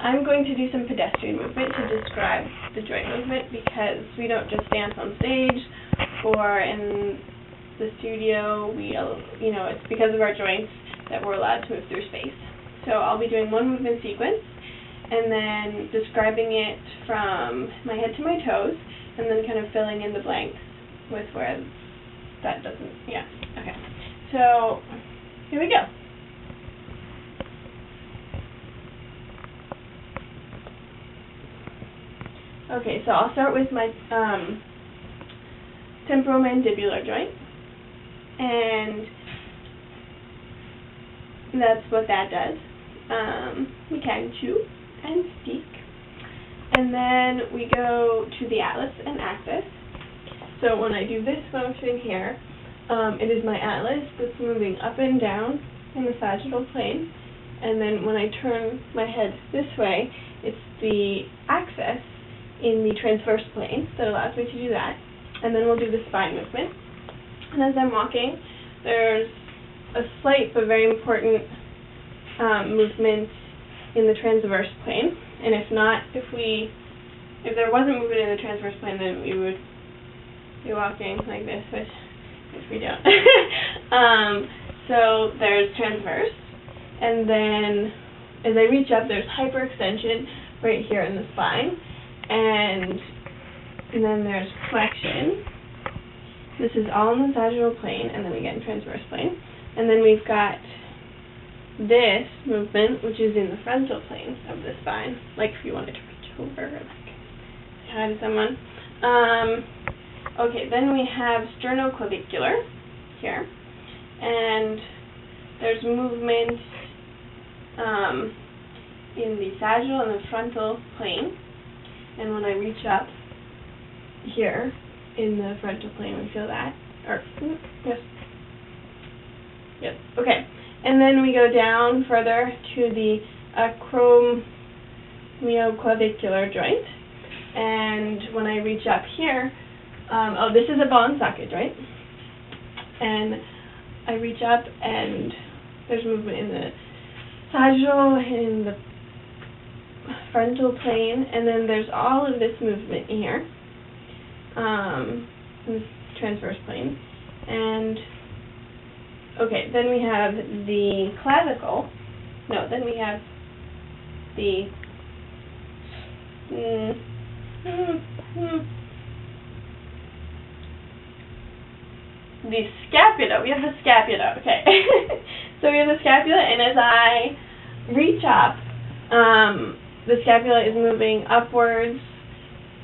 I'm going to do some pedestrian movement to describe the joint movement because we don't just dance on stage or in the studio. It's because of our joints that we're allowed to move through space. So I'll be doing one movement sequence and then describing it from my head to my toes and then kind of filling in the blanks with where that doesn't, okay. So here we go. Okay, so I'll start with my temporomandibular joint, and that's what that does. We can chew and speak. And then we go to the atlas and axis. So when I do this function here, it is my atlas that's moving up and down in the sagittal plane. And then when I turn my head this way, it's the axis in the transverse plane that allows me to do that. And then we'll do the spine movement. And as I'm walking, there's a slight but very important movement in the transverse plane. And if there wasn't movement in the transverse plane, then we would be walking like this, which we don't. So there's transverse, and then as I reach up, there's hyperextension right here in the spine, and then there's flexion. This is all in the sagittal plane, and then we get in transverse plane. And then we've got this movement, which is in the frontal plane of the spine, like if you wanted to reach over or like say hi to someone. Okay, then we have sternoclavicular here, and there's movement in the sagittal and the frontal plane, and when I reach up here in the frontal plane, we feel that, okay. And then we go down further to the acromioclavicular joint. And when I reach up here, this is a ball and socket joint. And I reach up and there's movement in the sagittal and in the frontal plane. And then there's all of this movement here in the transverse plane. And okay, then we have the clavicle. No, then we have the the scapula. We have the scapula. Okay. So we have the scapula, and as I reach up, the scapula is moving upwards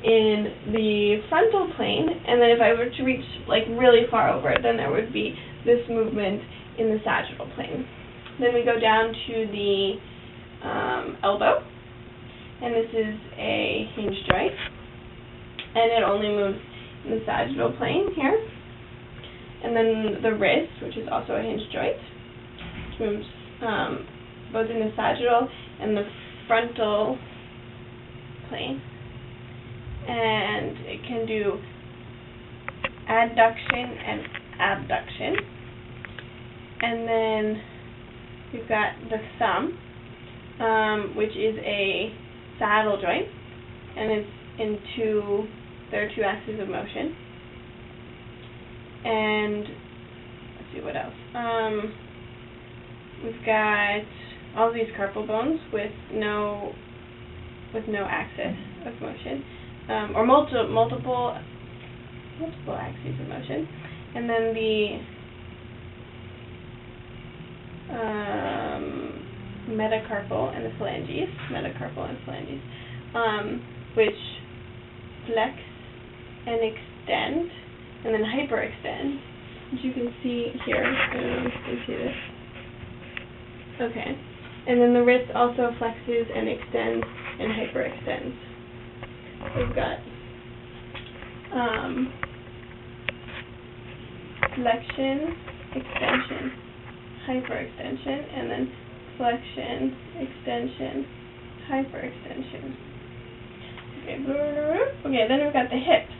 in the frontal plane, and then if I were to reach like really far over it, then there would be this movement in the sagittal plane. Then we go down to the elbow, and this is a hinge joint, and it only moves in the sagittal plane here. And then the wrist, which is also a hinge joint, which moves both in the sagittal and the frontal plane. And it can do adduction and abduction. And then we've got the thumb, which is a saddle joint, and it's there are two axes of motion. And let's see what else. We've got all these carpal bones with no axis of motion, or multiple axes of motion, and then the metacarpal and the phalanges, which flex and extend, and then hyperextend, which you can see here. I don't know if you can see this. Okay. And then the wrist also flexes and extends and hyperextends. We've got flexion, extension, hyperextension, and then flexion, extension, hyperextension. Okay, then we've got the hips,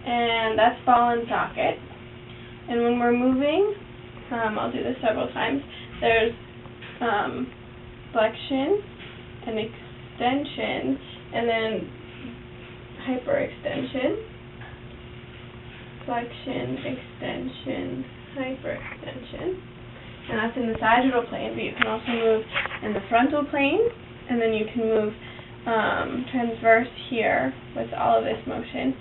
and that's ball and socket. And when we're moving, I'll do this several times, there's flexion and extension, and then hyperextension, flexion, extension, hyperextension. And that's in the sagittal plane, but you can also move in the frontal plane, and then you can move transverse here with all of this motion.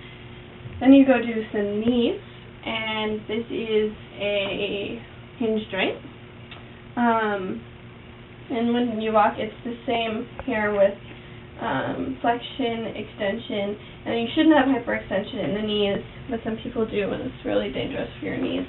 Then you go to some knees, and this is a hinge joint. And when you walk, it's the same here with flexion, extension, and you shouldn't have hyperextension in the knees, but some people do, and it's really dangerous for your knees.